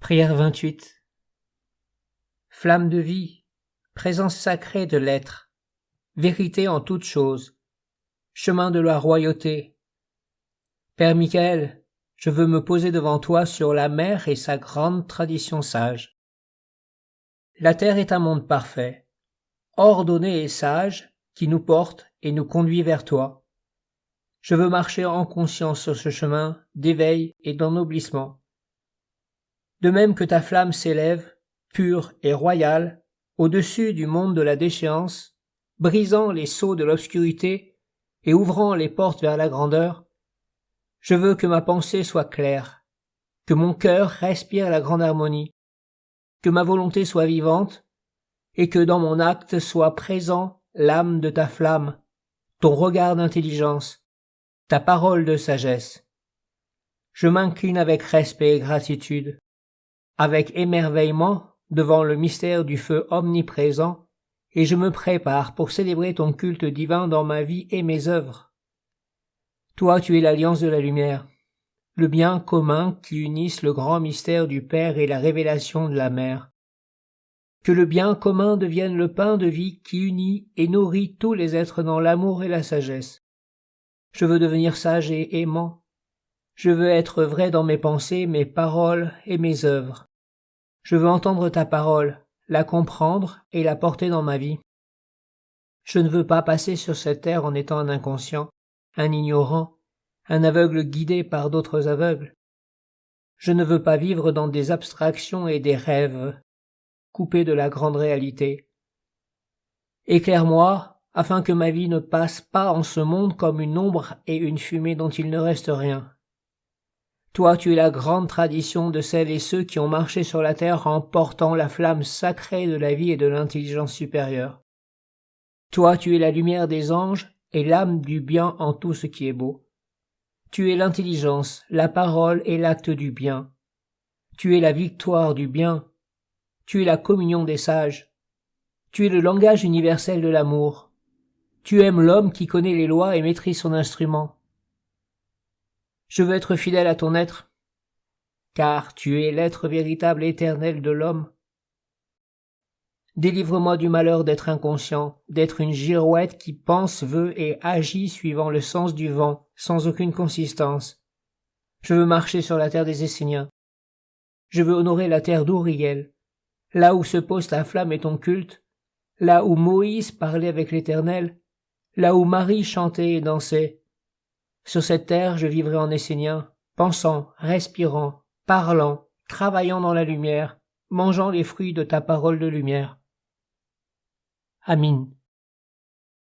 Prière 28. Flamme de vie, présence sacrée de l'être, vérité en toutes choses, chemin de la royauté. Père Michael, je veux me poser devant toi sur la mer et sa grande tradition sage. La terre est un monde parfait, ordonné et sage, qui nous porte et nous conduit vers toi. Je veux marcher en conscience sur ce chemin d'éveil et d'ennoblissement. De même que ta flamme s'élève, pure et royale, au-dessus du monde de la déchéance, brisant les sceaux de l'obscurité et ouvrant les portes vers la grandeur, je veux que ma pensée soit claire, que mon cœur respire la grande harmonie, que ma volonté soit vivante, et que dans mon acte soit présent l'âme de ta flamme, ton regard d'intelligence, ta parole de sagesse. Je m'incline avec respect et gratitude, avec émerveillement devant le mystère du feu omniprésent, et je me prépare pour célébrer ton culte divin dans ma vie et mes œuvres. Toi, tu es l'alliance de la lumière, le bien commun qui unisse le grand mystère du Père et la révélation de la Mère. Que le bien commun devienne le pain de vie qui unit et nourrit tous les êtres dans l'amour et la sagesse. Je veux devenir sage et aimant. Je veux être vrai dans mes pensées, mes paroles et mes œuvres. Je veux entendre ta parole, la comprendre et la porter dans ma vie. Je ne veux pas passer sur cette terre en étant un inconscient, un ignorant, un aveugle guidé par d'autres aveugles. Je ne veux pas vivre dans des abstractions et des rêves, coupés de la grande réalité. Éclaire-moi, afin que ma vie ne passe pas en ce monde comme une ombre et une fumée dont il ne reste rien. Toi, tu es la grande tradition de celles et ceux qui ont marché sur la terre en portant la flamme sacrée de la vie et de l'intelligence supérieure. Toi, tu es la lumière des anges et l'âme du bien en tout ce qui est beau. Tu es l'intelligence, la parole et l'acte du bien. Tu es la victoire du bien. Tu es la communion des sages. Tu es le langage universel de l'amour. Tu aimes l'homme qui connaît les lois et maîtrise son instrument. Je veux être fidèle à ton être, car tu es l'être véritable et éternel de l'homme. Délivre-moi du malheur d'être inconscient, d'être une girouette qui pense, veut et agit suivant le sens du vent, sans aucune consistance. Je veux marcher sur la terre des Esséniens. Je veux honorer la terre d'Ouriel, là où se pose ta flamme et ton culte, là où Moïse parlait avec l'Éternel, là où Marie chantait et dansait. Sur cette terre, je vivrai en essénien, pensant, respirant, parlant, travaillant dans la lumière, mangeant les fruits de ta parole de lumière. Amin.